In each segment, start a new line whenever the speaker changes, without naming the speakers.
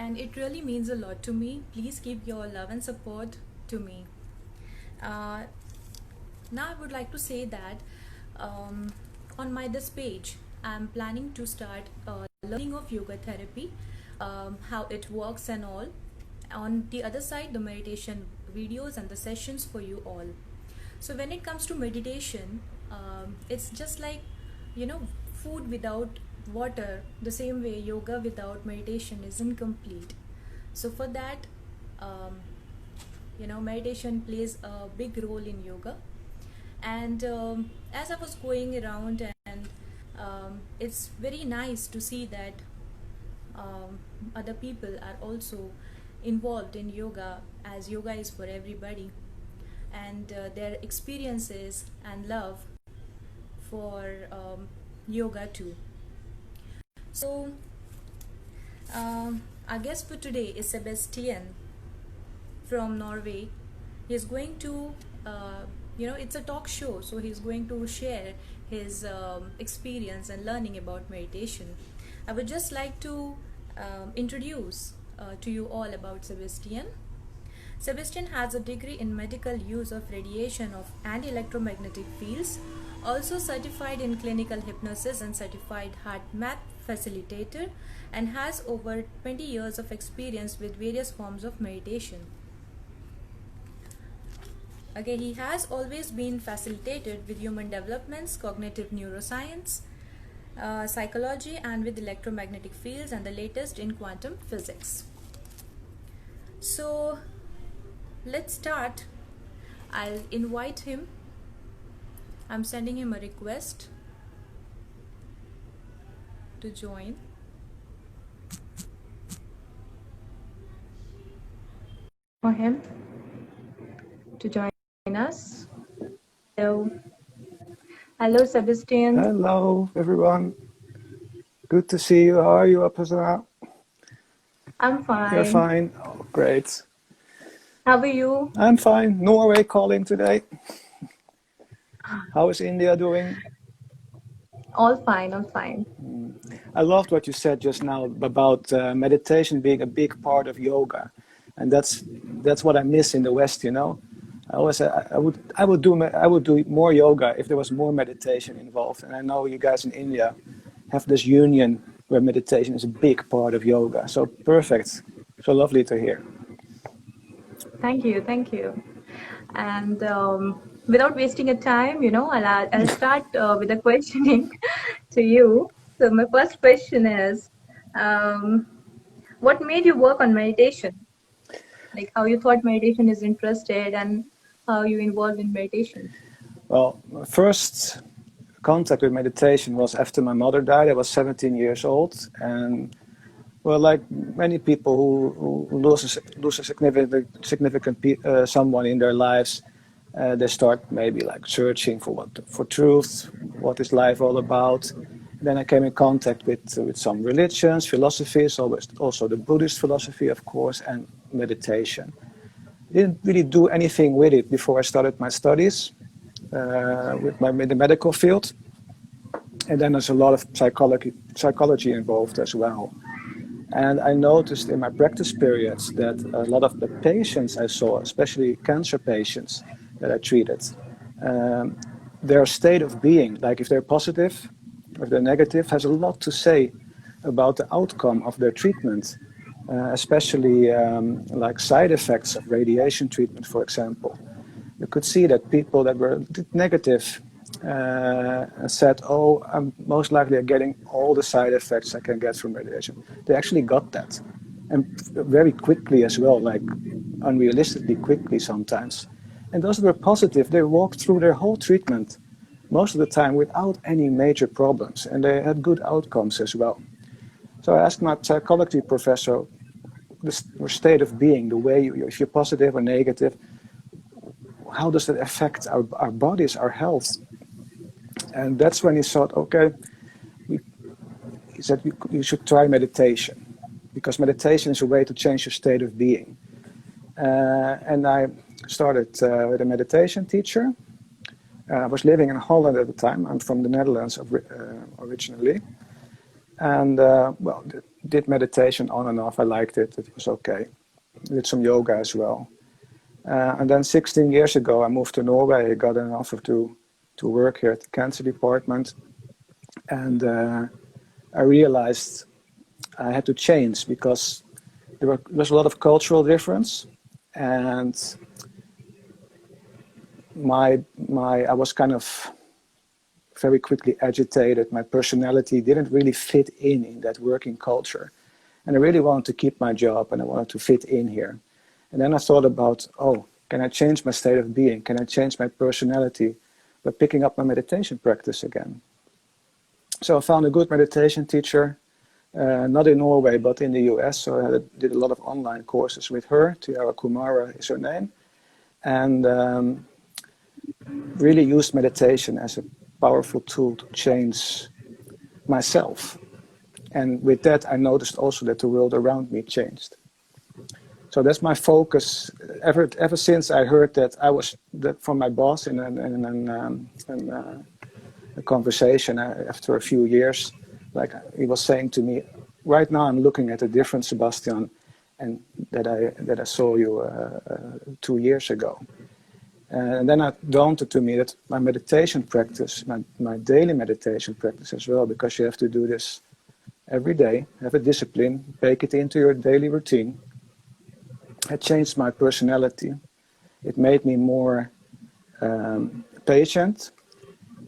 and it really means a lot to me. Please keep your love and support to me. Uh, Now I would like to say that on my this page I'm planning to start learning of yoga therapy, how it works and all. On the other side, the meditation videos and the sessions for you all. So when it comes to meditation, it's just like, you know, food without water, the same way yoga without meditation is incomplete. So for that, um, meditation plays a big role in yoga. And as I was going around, and it's very nice to see that other people are also involved in yoga, as yoga is for everybody, and their experiences and love for yoga too. So our guest for today is Sebestian from Norway. He's going to, it's a talk show, so he's going to share his experience and learning about meditation. I would just like to introduce to you all about Sebestian. Sebestian has a degree in medical use of radiation and electromagnetic fields, also certified in clinical hypnosis and certified heart math facilitator, and has over 20 years of experience with various forms of meditation. Okay, he has always been facilitated with human developments, cognitive neuroscience, psychology, and with electromagnetic fields, and the latest in quantum physics. So let's start. I'll invite him. I'm sending him a request to join. For him to join us. Hello, Sebestian.
Hello, everyone. Good to see you. How are you, Upasanahards?
I'm fine.
You're fine? Oh, great.
How are you?
I'm fine. Norway calling today. How is India doing?
All fine, all fine.
I loved what you said just now about meditation being a big part of yoga. And that's what I miss in the West, you know. I would do more yoga if there was more meditation involved. And I know you guys in India have this union where meditation is a big part of yoga. So perfect. So lovely to hear.
Thank you, thank you. And without wasting a time, I'll start with a questioning to you. So my first question is, what made you work on meditation? Like how you thought meditation is interested and how you involved in meditation?
Well, my first contact with meditation was after my mother died. I was 17 years old, and well, like many people who lose a significant someone in their lives, they start maybe like searching for truth, what is life all about. Then I came in contact with some religions, philosophies, also the Buddhist philosophy, of course, and meditation. Didn't really do anything with it before I started my studies with the medical field. And then there's a lot of psychology involved as well. And I noticed in my practice periods that a lot of the patients I saw, especially cancer patients that I treated, their state of being, like if they're positive or if they're negative, has a lot to say about the outcome of their treatment. Especially like side effects of radiation treatment, for example. You could see that people that were negative said, oh, I'm most likely getting all the side effects I can get from radiation. They actually got that. And very quickly as well, like unrealistically quickly sometimes. And those that were positive, they walked through their whole treatment most of the time without any major problems. And they had good outcomes as well. So I asked my psychology professor, the state of being, the way if you're positive or negative, how does that affect our bodies, our health? And that's when he thought, okay, he said you should try meditation, because meditation is a way to change your state of being. And I started with a meditation teacher. I was living in Holland at the time. I'm from the Netherlands originally. And well, did meditation on and off. I liked it. It was okay. Did some yoga as well. And then 16 years ago, I moved to Norway. I got an offer to work here at the cancer department. And I realized I had to change because there was a lot of cultural difference. And I was kind of very quickly agitated. My personality didn't really fit in that working culture. And I really wanted to keep my job and I wanted to fit in here. And then I thought about, can I change my state of being? Can I change my personality by picking up my meditation practice again? So I found a good meditation teacher, not in Norway, but in the US. So I did a lot of online courses with her. Tiara Kumara is her name. And really used meditation as a powerful tool to change myself. And with that, I noticed also that the world around me changed. So that's my focus. Ever since I heard that from my boss in a conversation after a few years, like he was saying to me, right now I'm looking at a different Sebestian, and that I saw you 2 years ago. And then it dawned to me that my meditation practice, my daily meditation practice as well, because you have to do this every day, have a discipline, bake it into your daily routine. It changed my personality. It made me more patient.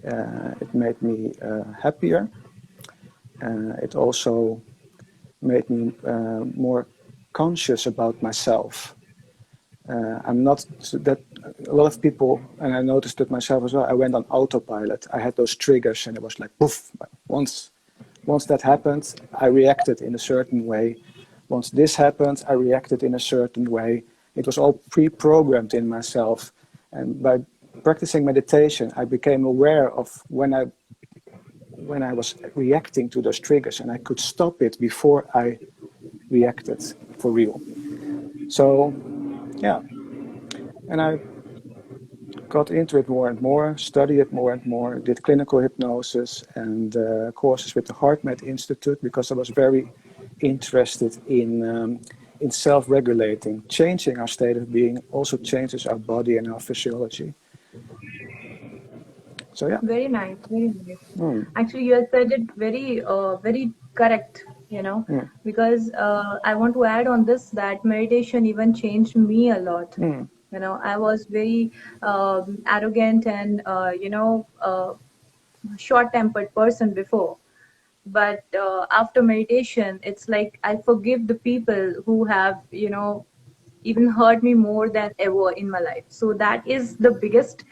It made me happier. It also made me more conscious about myself. I'm not that a lot of people, and I noticed it myself as well. I went on autopilot. I had those triggers, and it was like poof. Once that happened, I reacted in a certain way. Once this happened, I reacted in a certain way. It was all pre-programmed in myself, and by practicing meditation, I became aware of when I was reacting to those triggers, and I could stop it before I reacted for real. So, yeah, and I got into it more and more, studied it more and more, did clinical hypnosis and courses with the HeartMed Institute because I was very interested in self-regulating. Changing our state of being also changes our body and our physiology. So yeah.
Very nice, very nice. Actually, you have said it very correct, because I want to add on this that meditation even changed me a lot. I was very arrogant and, short-tempered person before. But after meditation, it's like I forgive the people who have, even hurt me more than ever in my life. So that is the biggest,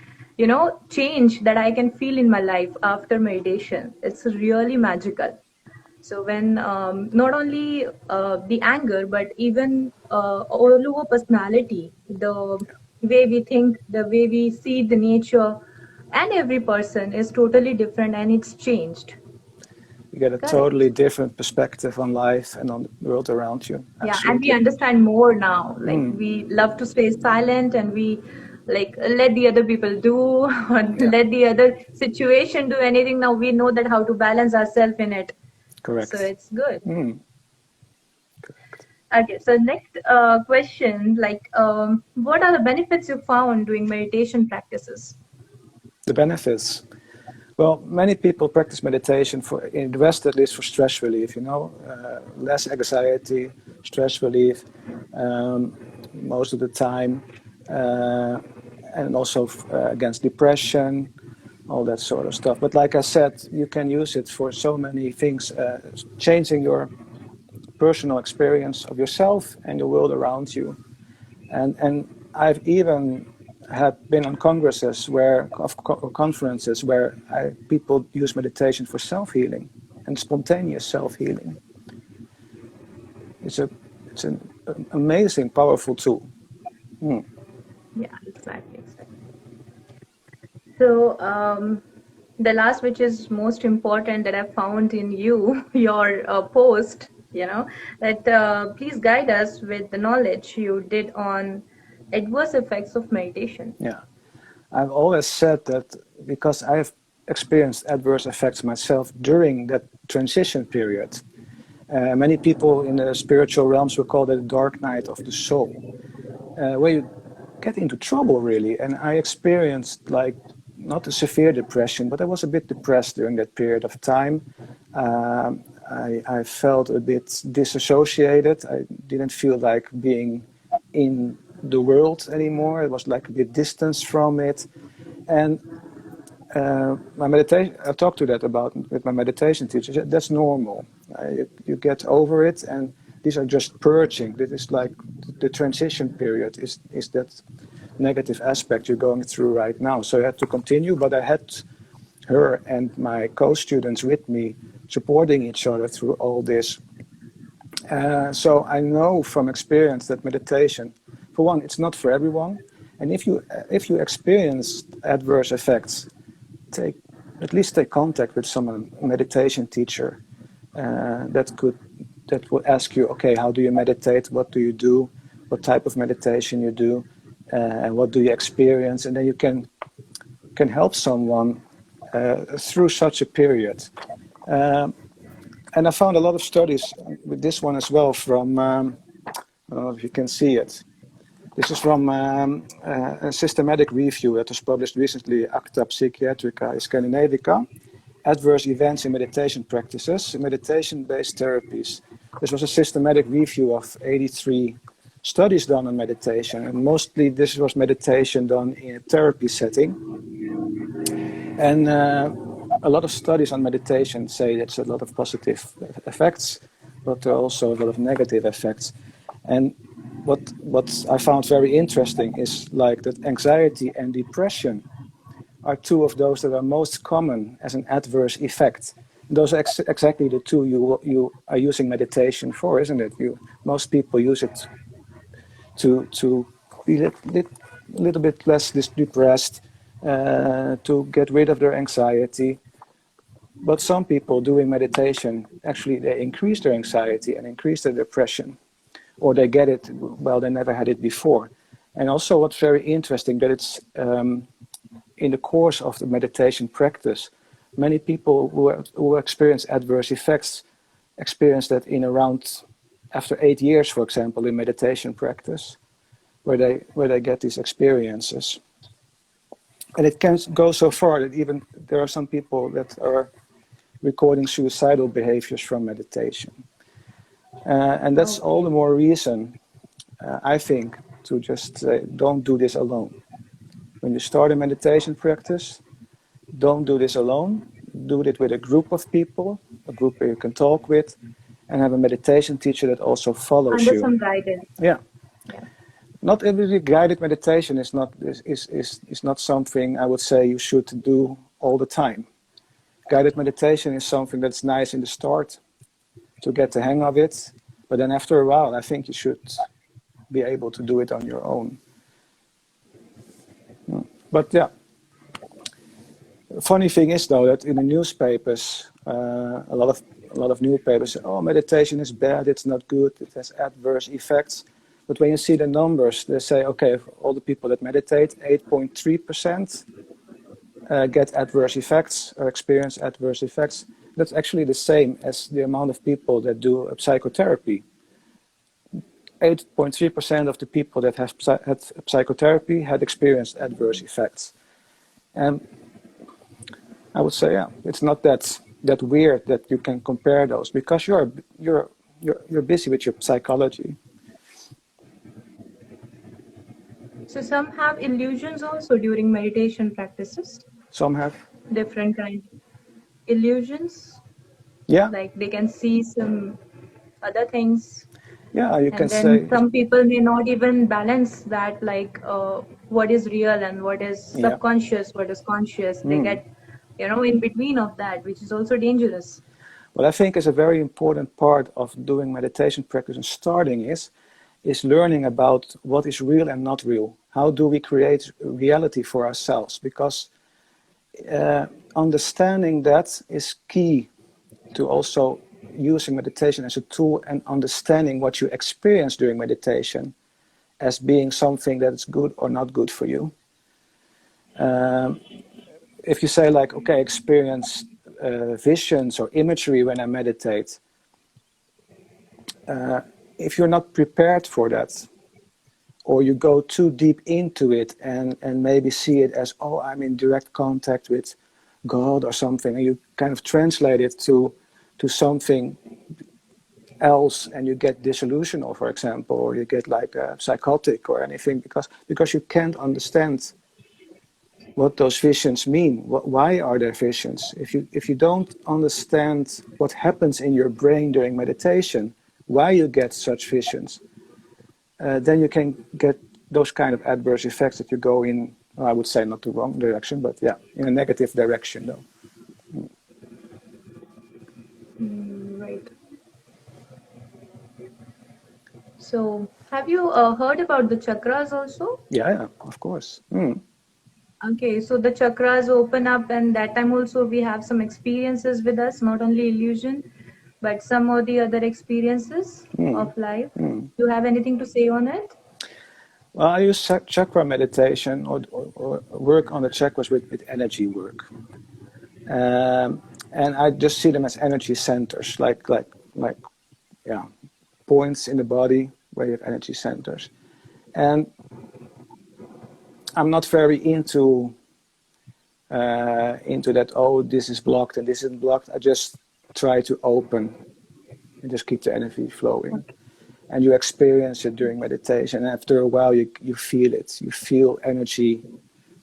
change that I can feel in my life after meditation. It's really magical. So when not only the anger, but even all over personality, the way we think, the way we see the nature, and every person is totally different, and it's changed.
You get a totally different perspective on life and on the world around you.
Yeah,
Absolutely.
and we understand more now. Like we love to stay silent, and we let the other people do, or let the other situation do anything. Now we know that how to balance ourselves in it.
Correct.
So it's good.
Correct.
Okay, so next question, what are the benefits you found doing meditation practices?
The benefits. Well, many people practice meditation in the West, at least for stress relief, less anxiety, stress relief, most of the time, and also against depression, all that sort of stuff. But like I said, you can use it for so many things, changing your personal experience of yourself and the world around you. And I've even have been on congresses conferences where people use meditation for self-healing and spontaneous self-healing. It's an amazing, powerful tool.
Yeah, exactly. So the last, which is most important that I found in your post, that please guide us with the knowledge you did on adverse effects of meditation.
Yeah, I've always said that because I have experienced adverse effects myself during that transition period. Many people in the spiritual realms will call it the dark night of the soul, where you get into trouble really. And I experienced like not a severe depression, but I was a bit depressed during that period of time. I felt a bit disassociated. I didn't feel like being in the world anymore. It was like a bit distance from it. And my meditation, I talked to that about with my meditation teacher. That's normal. You get over it, and these are just purging. This is like the transition period. Is that negative aspect you're going through right now? So I had to continue, but I had her and my co-students with me, supporting each other through all this. So I know from experience that meditation, for one, it's not for everyone. And if you experience adverse effects, at least take contact with some meditation teacher that will ask you, okay, how do you meditate? What do you do? What type of meditation you do? And what do you experience? And then you can help someone through such a period. And I found a lot of studies with this one as well from, I don't know if you can see it. This is from a systematic review that was published recently, Acta Psychiatrica Scandinavica, Adverse Events in Meditation Practices, Meditation-Based Therapies. This was a systematic review of 83 studies done on meditation, and mostly this was meditation done in a therapy setting. And a lot of studies on meditation say it's a lot of positive effects, but there are also a lot of negative effects. And what I found very interesting is like that anxiety and depression are two of those that are most common as an adverse effect. Those are exactly the two you are using meditation for, isn't it? Most people use it to be a little bit less depressed, to get rid of their anxiety. But some people doing meditation, actually they increase their anxiety and increase their depression, or they get it, well, they never had it before. And also what's very interesting, that it's in the course of the meditation practice, many people who experience adverse effects experience that in around, after 8 years, for example, in meditation practice, where they get these experiences. And it can go so far that even there are some people that are recording suicidal behaviors from meditation. And that's all the more reason, I think, to just say, don't do this alone. When you start a meditation practice, don't do this alone. Do it with a group of people, a group where you can talk with, and have a meditation teacher that also follows you.
Under some guidance.
Yeah. Not every guided meditation is not something I would say you should do all the time. Guided meditation is something that's nice in the start to get the hang of it, but then after a while, I think you should be able to do it on your own. But yeah, funny thing is though that in the newspapers, a lot of newspapers say, "Oh, meditation is bad. It's not good. It has adverse effects." But when you see the numbers, they say, okay, for all the people that meditate, 8.3% get adverse effects or experience adverse effects. That's actually the same as the amount of people that do psychotherapy. 8.3% of the people that have had psychotherapy had experienced adverse effects. And I would say, yeah, it's not that weird that you can compare those, because you're busy with your psychology.
So some have illusions also during meditation practices.
Some have
different kind of illusions.
Yeah.
Like they can see some other things.
Yeah, you can say.
And then some people may not even balance that, like what is real and what is subconscious, what is conscious. They get, in between of that, which is also dangerous.
What I think is a very important part of doing meditation practice and starting is learning about what is real and not real. How do we create reality for ourselves? Because understanding that is key to also using meditation as a tool and understanding what you experience during meditation as being something that is good or not good for you. If you say like, okay, experience visions or imagery when I meditate, if you're not prepared for that, or you go too deep into it and maybe see it as, oh, I'm in direct contact with God or something, and you kind of translate it to something else, and you get disillusional, for example, or you get like psychotic or anything, because you can't understand what those visions mean. Why are there visions? If you don't understand what happens in your brain during meditation, why you get such visions, then you can get those kind of adverse effects that you go in, well, I would say not the wrong direction, but yeah, in a negative direction though.
Right. So, have you heard about the chakras also?
Yeah, of course.
Okay, so the chakras open up, and that time also we have some experiences with us, not only illusion, but some of the other experiences of life. Do you have anything to say on it?
Well, I use chakra meditation or work on the chakras with energy work. And I just see them as energy centers, like points in the body where you have energy centers. And I'm not very into that, oh, this is blocked and this isn't blocked. I just try to open and just keep the energy flowing. Okay. And you experience it during meditation. And after a while, you feel it. You feel energy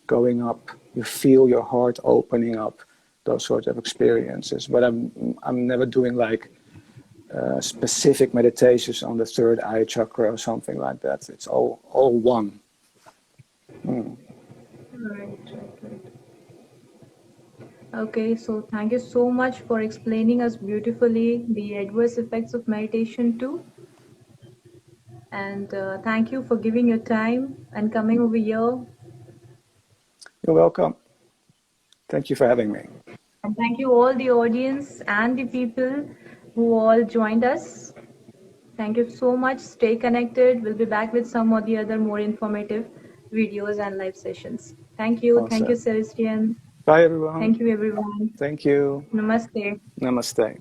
going up. You feel your heart opening up. Those sorts of experiences. But I'm never doing like specific meditations on the third eye chakra or something like that. It's all one.
Right. Okay, so thank you so much for explaining us beautifully the adverse effects of meditation too. And thank you for giving your time and coming over here.
You're welcome. Thank you for having me.
And thank you all the audience and the people who all joined us. Thank you so much. Stay connected. We'll be back with some of the other more informative videos and live sessions. Thank you.
Awesome.
Thank you, Sebestian.
Bye, everyone.
Thank you, everyone.
Thank you.
Namaste.
Namaste.